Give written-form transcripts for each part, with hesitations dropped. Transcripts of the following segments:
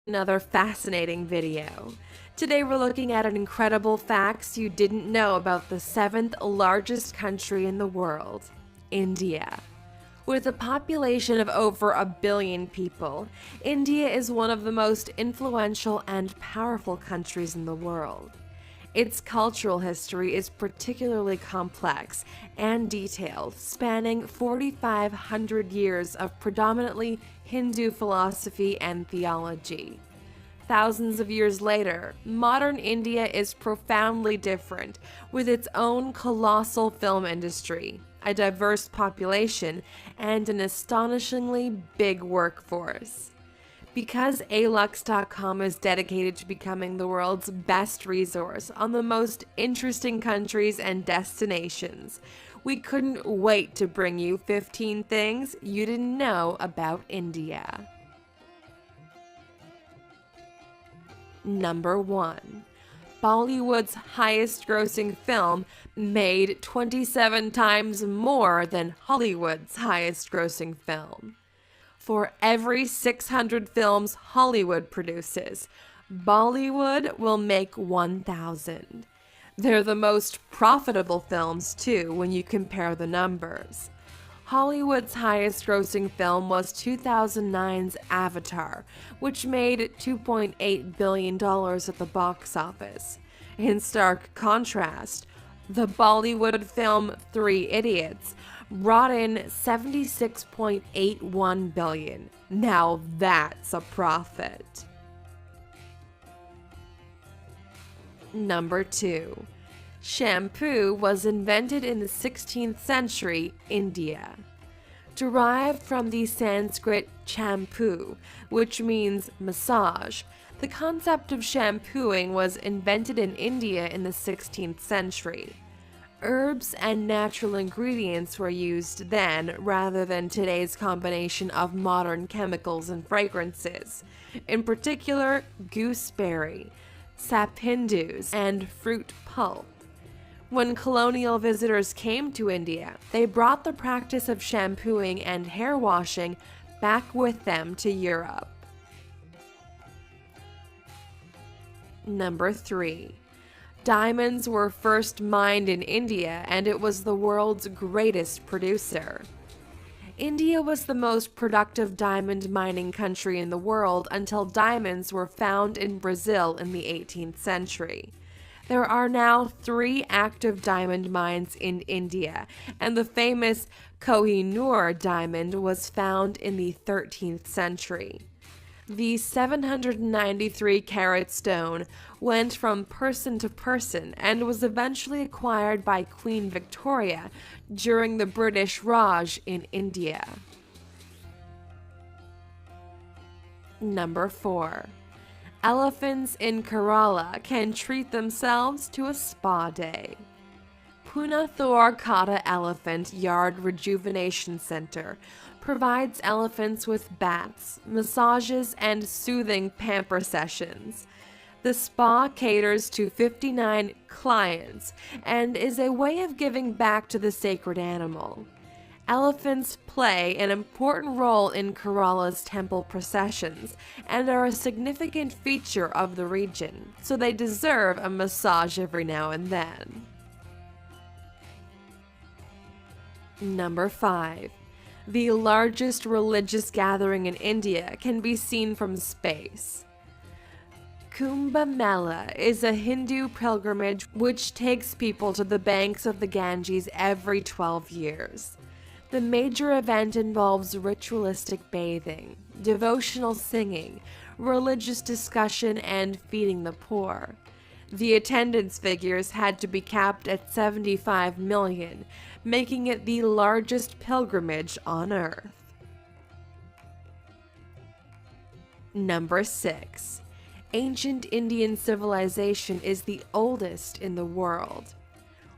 Another fascinating video. Today we're looking at an incredible facts you didn't know about the seventh largest country in the world, India. With a population of over 1 billion people, India is one of the most influential and powerful countries in the world. Its cultural history is particularly complex and detailed, spanning 4,500 years of predominantly Hindu philosophy and theology. Thousands of years later, modern India is profoundly different, with its own colossal film industry, a diverse population, and an astonishingly big workforce. Because alux.com is dedicated to becoming the world's best resource on the most interesting countries and destinations, we couldn't wait to bring you 15 things you didn't know about India. Number 1. Bollywood's highest-grossing film made 27 times more than Hollywood's highest-grossing film. For every 600 films Hollywood produces, Bollywood will make 1,000. They're the most profitable films, too, when you compare the numbers. Hollywood's highest-grossing film was 2009's Avatar, which made $2.8 billion at the box office. In stark contrast, the Bollywood film Three Idiots brought in $76.81 billion. Now that's a profit. Number 2. Shampoo was invented in the 16th century, India. Derived from the Sanskrit champu, which means massage, the concept of shampooing was invented in India in the 16th century. Herbs and natural ingredients were used then rather than today's combination of modern chemicals and fragrances, in particular gooseberry, sapindus, and fruit pulp. When colonial visitors came to India, they brought the practice of shampooing and hair washing back with them to Europe. Number 3. Diamonds were first mined in India, and it was the world's greatest producer. India was the most productive diamond mining country in the world until diamonds were found in Brazil in the 18th century. There are now 3 active diamond mines in India, and the famous Kohinoor diamond was found in the 13th century. The 793-carat stone went from person to person and was eventually acquired by Queen Victoria during the British Raj in India. Number 4. Elephants in Kerala can treat themselves to a spa day. Punathur Kata Elephant Yard Rejuvenation Center provides elephants with baths, massages, and soothing pamper sessions. The spa caters to 59 clients and is a way of giving back to the sacred animal. Elephants play an important role in Kerala's temple processions and are a significant feature of the region, so they deserve a massage every now and then. Number 5. The largest religious gathering in India can be seen from space. Kumbh Mela is a Hindu pilgrimage which takes people to the banks of the Ganges every 12 years. The major event involves ritualistic bathing, devotional singing, religious discussion, and feeding the poor. The attendance figures had to be capped at 75 million, making it the largest pilgrimage on Earth. Number 6. Ancient Indian civilization is the oldest in the world.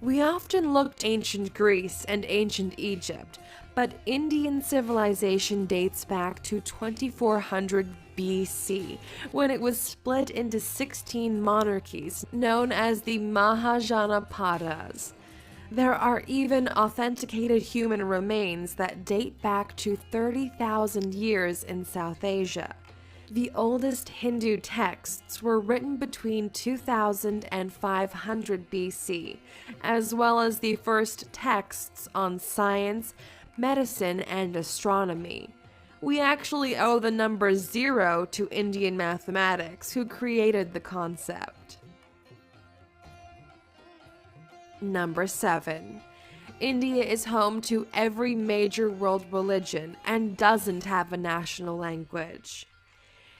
We often look to ancient Greece and ancient Egypt, but Indian civilization dates back to 2400 BC, when it was split into 16 monarchies known as the Mahajanapadas. There are even authenticated human remains that date back to 30,000 years in South Asia. The oldest Hindu texts were written between 2000 and 500 BC, as well as the first texts on science, medicine, and astronomy. We actually owe the number 0 to Indian mathematics, who created the concept. Number 7. India is home to every major world religion and doesn't have a national language.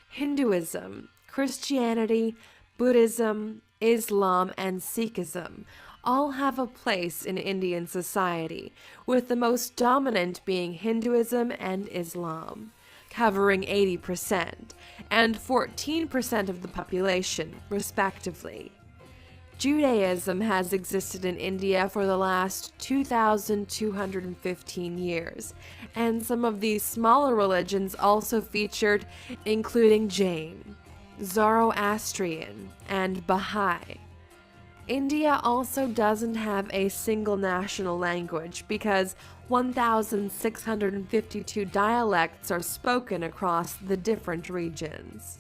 Hinduism, Christianity, Buddhism, Islam, and Sikhism all have a place in Indian society, with the most dominant being Hinduism and Islam, covering 80% and 14% of the population, respectively. Judaism has existed in India for the last 2,215 years, and some of these smaller religions also featured, including Jain, Zoroastrian, and Baha'i. India also doesn't have a single national language because 1,652 dialects are spoken across the different regions.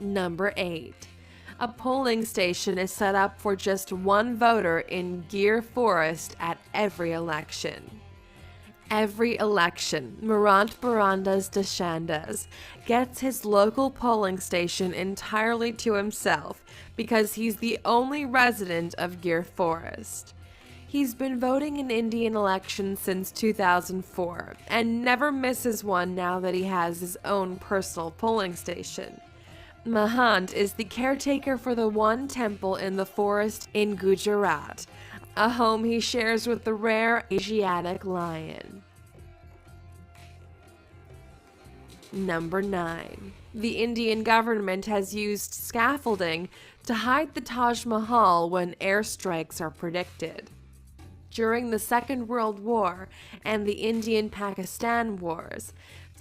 Number 8. A polling station is set up for just one voter in Gir Forest at every election. Every election, Marant Barandas Dashandas gets his local polling station entirely to himself because he's the only resident of Gir Forest. He's been voting in Indian elections since 2004 and never misses one now that he has his own personal polling station. Mahant is the caretaker for the one temple in the forest in Gujarat, a home he shares with the rare Asiatic lion. Number 9. The Indian government has used scaffolding to hide the Taj Mahal when airstrikes are predicted. During the Second World War and the Indian-Pakistan Wars,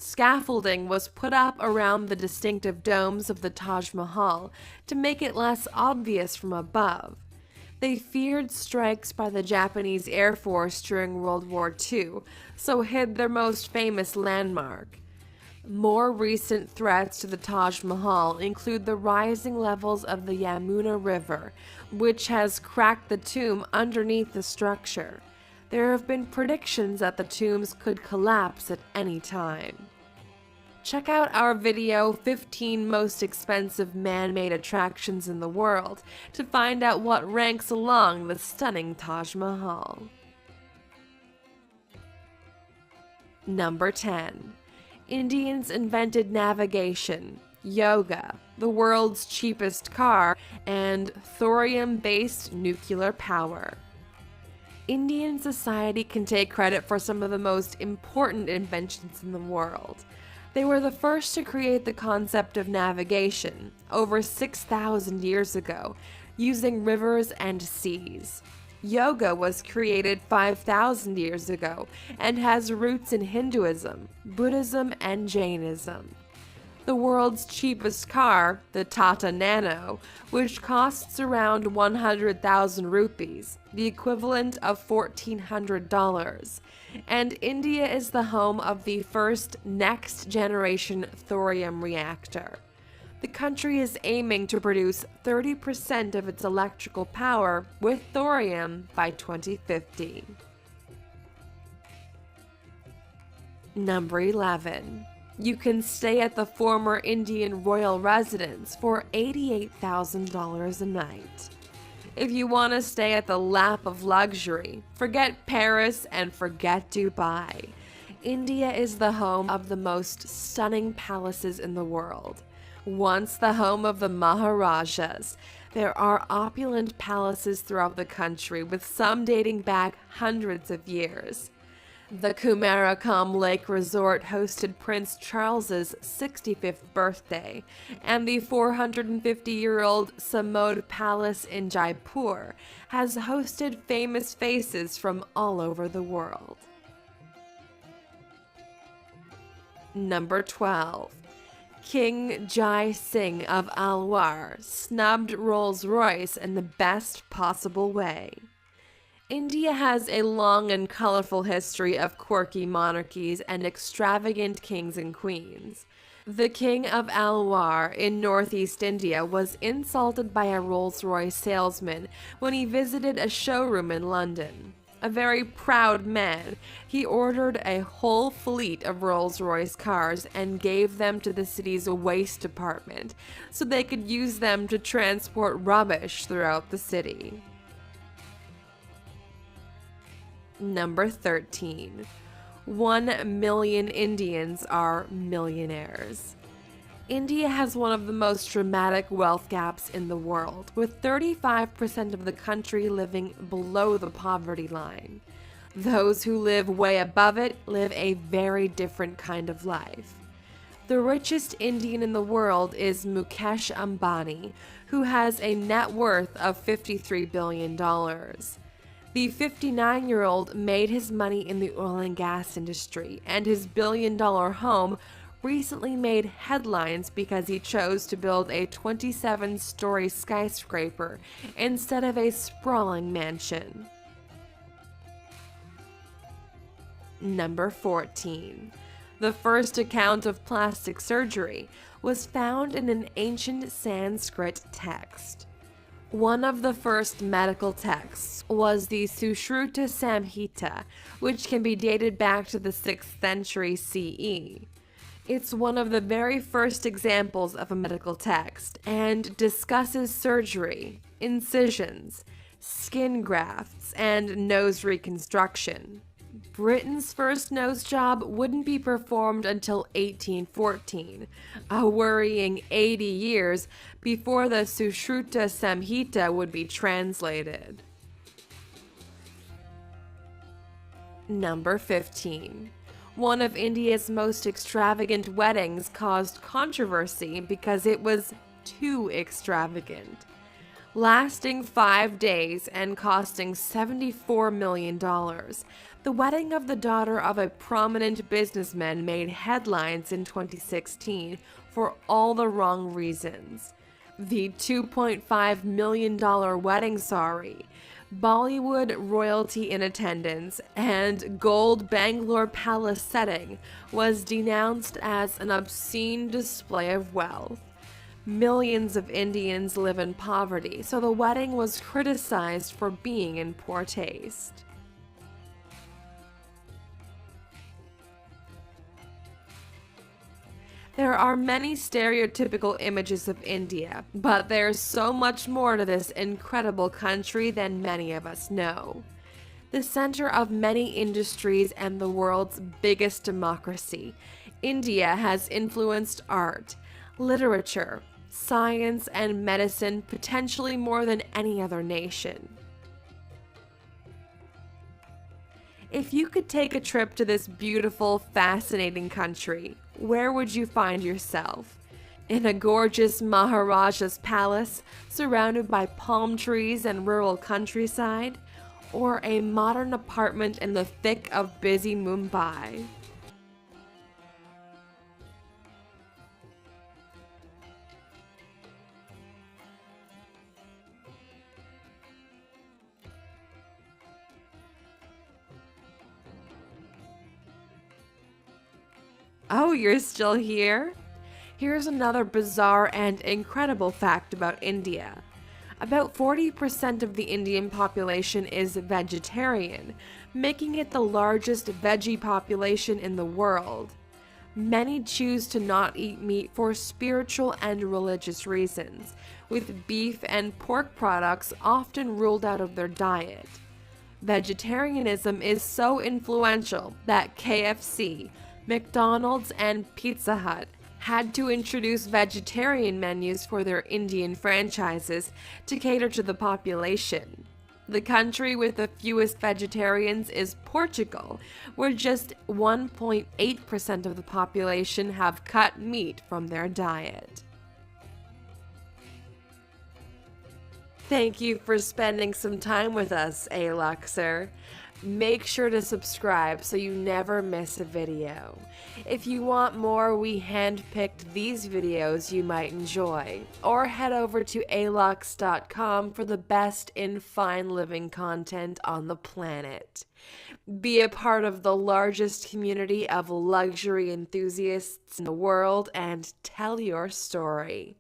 scaffolding was put up around the distinctive domes of the Taj Mahal to make it less obvious from above. They feared strikes by the Japanese Air Force during World War II, so hid their most famous landmark. More recent threats to the Taj Mahal include the rising levels of the Yamuna River, which has cracked the tomb underneath the structure. There have been predictions that the tombs could collapse at any time. Check out our video 15 Most Expensive Man-Made Attractions in the World to find out what ranks along the stunning Taj Mahal. Number 10. Indians invented navigation, yoga, the world's cheapest car, and thorium-based nuclear power. Indian society can take credit for some of the most important inventions in the world. They were the first to create the concept of navigation over 6,000 years ago, using rivers and seas. Yoga was created 5,000 years ago and has roots in Hinduism, Buddhism, and Jainism. The world's cheapest car, the Tata Nano, which costs around 100,000 rupees, the equivalent of $1,400. And India is the home of the first next-generation thorium reactor. The country is aiming to produce 30% of its electrical power with thorium by 2050. Number 11. You can stay at the former Indian royal residence for $88,000 a night. If you want to stay at the lap of luxury, forget Paris and forget Dubai. India is the home of the most stunning palaces in the world. Once the home of the Maharajas, there are opulent palaces throughout the country, with some dating back hundreds of years. The Kumarakam Lake Resort hosted Prince Charles's 65th birthday, and the 450-year-old Samod Palace in Jaipur has hosted famous faces from all over the world. Number 12. King Jai Singh of Alwar snubbed Rolls-Royce in the best possible way. India has a long and colorful history of quirky monarchies and extravagant kings and queens. The king of Alwar in northeast India was insulted by a Rolls-Royce salesman when he visited a showroom in London. A very proud man, he ordered a whole fleet of Rolls-Royce cars and gave them to the city's waste department so they could use them to transport rubbish throughout the city. Number 13. 1 million Indians are millionaires. India has one of the most dramatic wealth gaps in the world, with 35% of the country living below the poverty line. Those who live way above it live a very different kind of life. The richest Indian in the world is Mukesh Ambani, who has a net worth of $53 billion. The 59-year-old made his money in the oil and gas industry, and his billion-dollar home recently made headlines because he chose to build a 27-story skyscraper instead of a sprawling mansion. Number 14. The first account of plastic surgery was found in an ancient Sanskrit text. One of the first medical texts was the Sushruta Samhita, which can be dated back to the 6th century CE. It's one of the very first examples of a medical text and discusses surgery, incisions, skin grafts, and nose reconstruction. Britain's first nose job wouldn't be performed until 1814, a worrying 80 years before the Sushruta Samhita would be translated. Number 15. One of India's most extravagant weddings caused controversy because it was too extravagant. Lasting 5 days and costing $74 million, the wedding of the daughter of a prominent businessman made headlines in 2016 for all the wrong reasons. The $2.5 million wedding sari, Bollywood royalty in attendance, and gold Bangalore Palace setting was denounced as an obscene display of wealth. Millions of Indians live in poverty, so the wedding was criticized for being in poor taste. There are many stereotypical images of India, but there's so much more to this incredible country than many of us know. The center of many industries and the world's biggest democracy, India has influenced art, literature, science, and medicine potentially more than any other nation. If you could take a trip to this beautiful, fascinating country, where would you find yourself? In a gorgeous Maharaja's palace surrounded by palm trees and rural countryside? Or a modern apartment in the thick of busy Mumbai? Oh, you're still here? Here's another bizarre and incredible fact about India. About 40% of the Indian population is vegetarian, making it the largest veggie population in the world. Many choose to not eat meat for spiritual and religious reasons, with beef and pork products often ruled out of their diet. Vegetarianism is so influential that KFC, McDonald's, and Pizza Hut had to introduce vegetarian menus for their Indian franchises to cater to the population. The country with the fewest vegetarians is Portugal, where just 1.8% of the population have cut meat from their diet. Thank you for spending some time with us, Aluxer. Make sure to subscribe so you never miss a video. If you want more, we handpicked these videos you might enjoy. Or head over to alox.com for the best in fine living content on the planet. Be a part of the largest community of luxury enthusiasts in the world and tell your story.